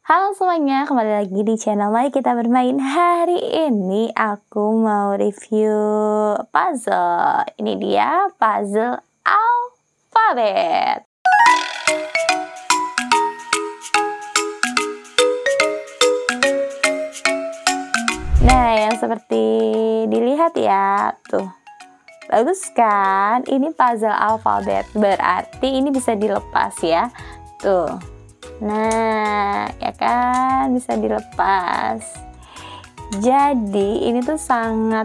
Halo semuanya, kembali lagi di channel Mari Kita Bermain. Hari ini aku mau review puzzle. Ini dia puzzle alfabet. Nah, yang seperti dilihat ya, tuh. Bagus kan? Ini puzzle alfabet, berarti ini bisa dilepas ya. Tuh. Nah, ya kan bisa dilepas. Jadi ini tuh sangat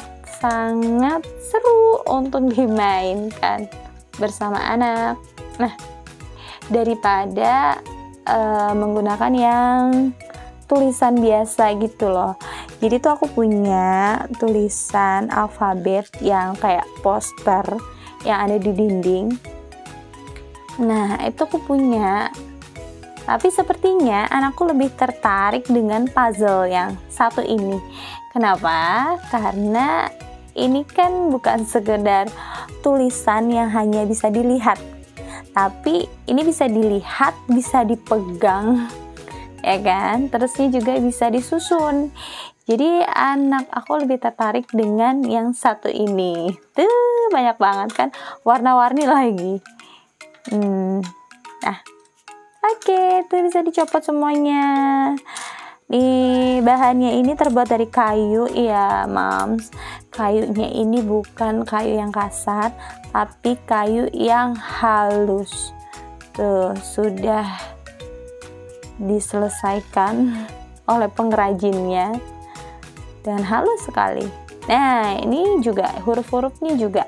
seru untuk dimainkan bersama anak. Nah, daripada menggunakan yang tulisan biasa gitu loh. Jadi tuh aku punya tulisan alfabet yang kayak poster yang ada di dinding. Nah, itu aku punya. Tapi sepertinya anakku lebih tertarik dengan puzzle yang satu ini. Kenapa? Karena ini kan bukan sekedar tulisan yang hanya bisa dilihat, tapi ini bisa dilihat, bisa dipegang, ya kan? Terusnya juga bisa disusun. Jadi anak aku lebih tertarik dengan yang satu ini. Tuh, banyak banget kan, warna-warni lagi. Nah, oke, itu bisa dicopot semuanya. Bahannya ini terbuat dari kayu ya, Moms. Kayunya ini bukan kayu yang kasar, tapi kayu yang halus. Tuh, sudah diselesaikan oleh pengrajinnya dan halus sekali. Nah, ini juga huruf-hurufnya juga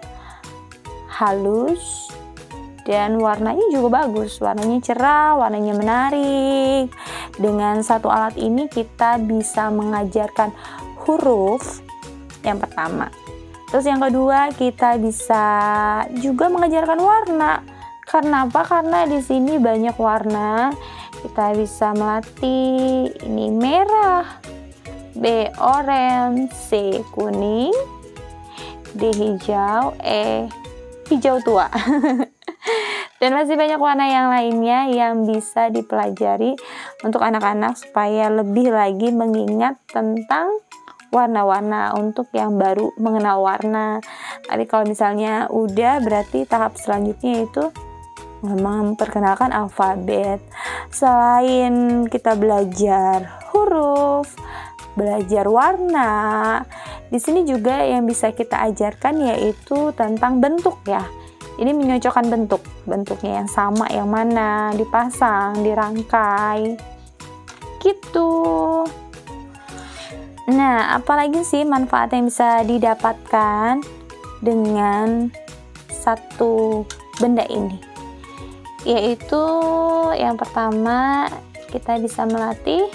halus. Dan warnanya juga bagus, warnanya cerah, warnanya menarik. Dengan satu alat ini kita bisa mengajarkan huruf yang pertama. Terus yang kedua kita bisa juga mengajarkan warna. Kenapa? Karena di sini banyak warna. Kita bisa melatih ini merah, B oranye, C kuning, D hijau, E hijau tua. Dan masih banyak warna yang lainnya yang bisa dipelajari untuk anak-anak supaya lebih lagi mengingat tentang warna-warna untuk yang baru mengenal warna. Tapi kalau misalnya udah, berarti tahap selanjutnya itu memperkenalkan alfabet. Selain kita belajar huruf, belajar warna, di sini juga yang bisa kita ajarkan yaitu tentang bentuk ya. Ini menyocokkan bentuknya yang sama, yang mana dipasang, dirangkai gitu. Nah, apalagi sih manfaat yang bisa didapatkan dengan satu benda ini, yaitu yang pertama kita bisa melatih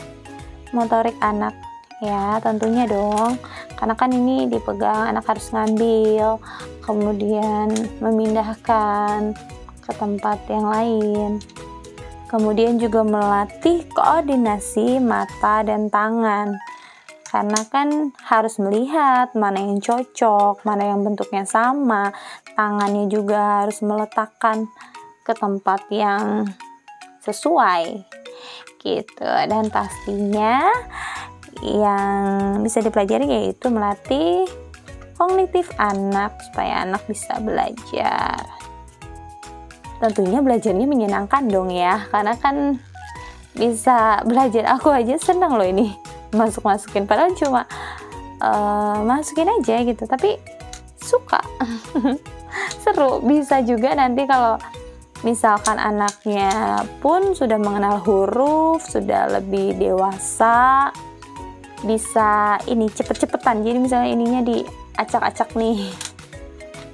motorik anak ya, tentunya dong, karena kan ini dipegang, anak harus ngambil, kemudian memindahkan ke tempat yang lain. Kemudian juga melatih koordinasi mata dan tangan, karena kan harus melihat mana yang cocok, mana yang bentuknya sama. Tangannya juga harus meletakkan ke tempat yang sesuai gitu. Dan pastinya yang bisa dipelajari yaitu melatih kognitif anak supaya anak bisa belajar. Tentunya belajarnya menyenangkan dong ya, karena kan bisa belajar. Aku aja senang loh ini masukin, padahal cuma masukin aja gitu, tapi suka. Seru. Bisa juga nanti kalau misalkan anaknya pun sudah mengenal huruf, sudah lebih dewasa, bisa ini cepet-cepetan. Jadi misalnya ininya diacak-acak nih.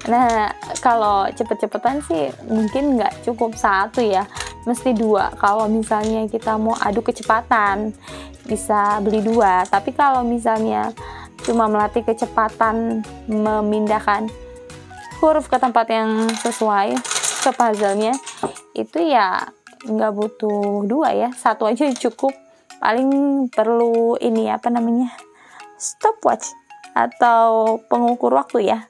Nah, kalau cepet-cepetan sih mungkin nggak cukup satu ya, mesti dua. Kalau misalnya kita mau adu kecepatan, bisa beli dua. Tapi kalau misalnya cuma melatih kecepatan memindahkan huruf ke tempat yang sesuai ke puzzle-nya, itu ya nggak butuh dua ya, satu aja cukup. Paling perlu ini stopwatch atau pengukur waktu ya,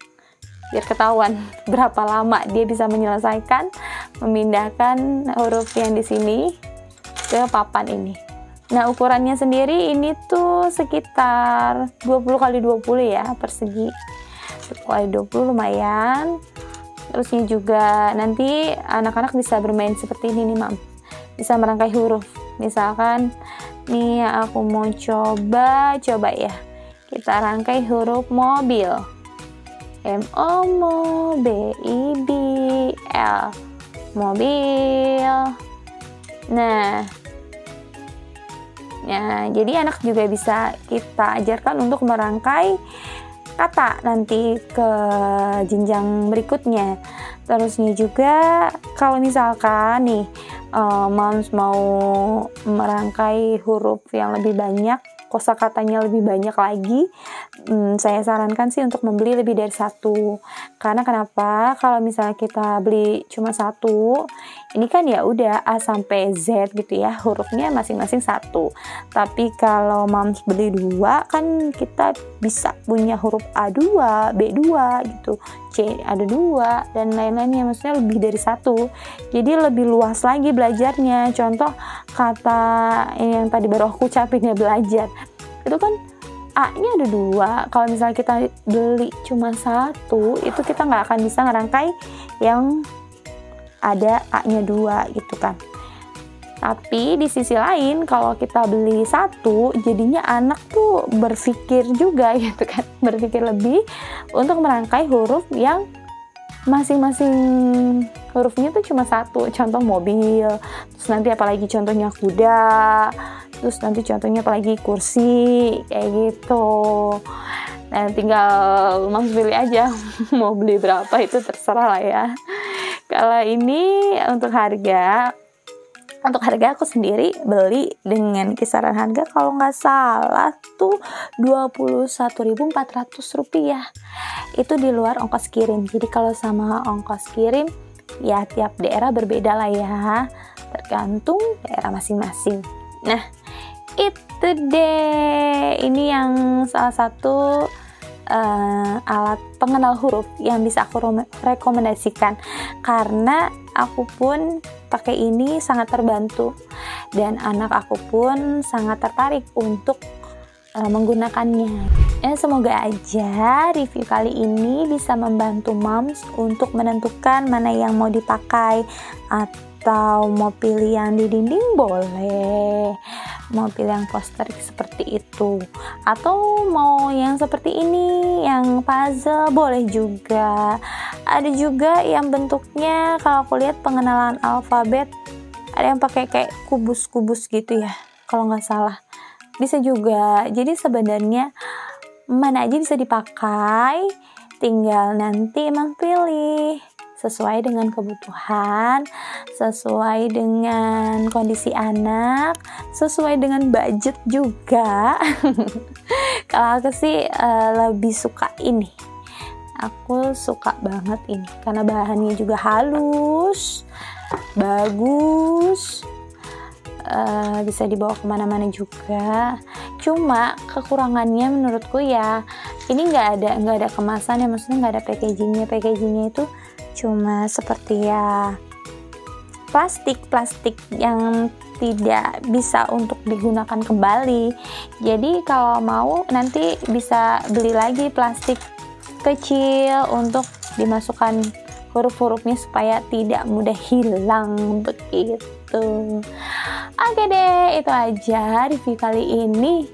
biar ketahuan berapa lama dia bisa menyelesaikan memindahkan huruf yang di sini ke papan ini. Nah, ukurannya sendiri ini tuh sekitar 20 kali 20 ya, persegi. 20 kali 20 lumayan. Terusnya juga nanti anak-anak bisa bermain seperti ini nih, Mam. Bisa merangkai huruf. Misalkan nih aku mau coba ya. Kita rangkai huruf mobil. M-O-B-I-B-L. Mobil. Nah, ya, jadi anak juga bisa kita ajarkan untuk merangkai kata nanti ke jenjang berikutnya. Terusnya juga kalau misalkan nih Moms mau merangkai huruf yang lebih banyak, kosakatanya lebih banyak lagi, saya sarankan sih untuk membeli lebih dari satu. Karena kenapa? Kalau misalnya kita beli cuma satu, ini kan ya udah A sampai Z gitu ya, hurufnya masing-masing satu. Tapi kalau Moms beli dua, kan kita bisa punya huruf A2, B2 gitu, C ada dua, dan lain-lainnya, maksudnya lebih dari satu. Jadi lebih luas lagi belajarnya. Contoh kata yang tadi baru aku ucapin ya, belajar. Itu kan A-nya ada dua. Kalau misalnya kita beli cuma satu, itu kita nggak akan bisa ngerangkai yang ada A-nya dua gitu kan. Tapi di sisi lain, kalau kita beli satu, jadinya anak tuh berpikir juga gitu kan, berpikir lebih untuk merangkai huruf yang masing-masing hurufnya tuh cuma satu. Contoh mobil, terus nanti apalagi contohnya kuda, terus nanti contohnya apalagi kursi, kayak gitu. Nah, tinggal Moms pilih aja mau beli berapa, itu terserah lah ya. Kalau ini untuk harga aku sendiri beli dengan kisaran harga kalau nggak salah tuh Rp21.400. Itu di luar ongkos kirim. Jadi kalau sama ongkos kirim ya tiap daerah berbeda lah ya, tergantung daerah masing-masing. Nah, itu deh, ini yang salah satu alat pengenal huruf yang bisa aku rekomendasikan, karena aku pun pakai ini sangat terbantu dan anak aku pun sangat tertarik untuk menggunakannya. Semoga aja review kali ini bisa membantu Moms untuk menentukan mana yang mau dipakai, atau mau pilih yang di dinding boleh, mau pilih yang poster seperti itu, atau mau yang seperti ini, yang puzzle boleh juga. Ada juga yang bentuknya, kalau aku lihat pengenalan alfabet, ada yang pakai kayak kubus-kubus gitu ya, kalau nggak salah. Bisa juga. Jadi sebenarnya mana aja bisa dipakai, tinggal nanti Emang pilih sesuai dengan kebutuhan, sesuai dengan kondisi anak, sesuai dengan budget juga. Kalau aku sih lebih suka ini. Aku suka banget ini karena bahannya juga halus, bagus, bisa dibawa kemana-mana juga. Cuma kekurangannya menurutku ya, ini nggak ada kemasan ya, maksudnya nggak ada packagingnya itu cuma seperti ya plastik yang tidak bisa untuk digunakan kembali. Jadi kalau mau nanti bisa beli lagi plastik kecil untuk dimasukkan huruf-hurufnya supaya tidak mudah hilang begitu. Oke deh, itu aja review kali ini.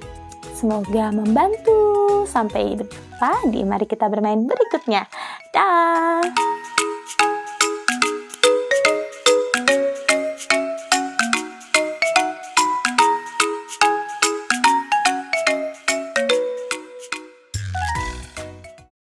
Semoga membantu. Sampai jumpa di Mari Kita Bermain berikutnya. Dah.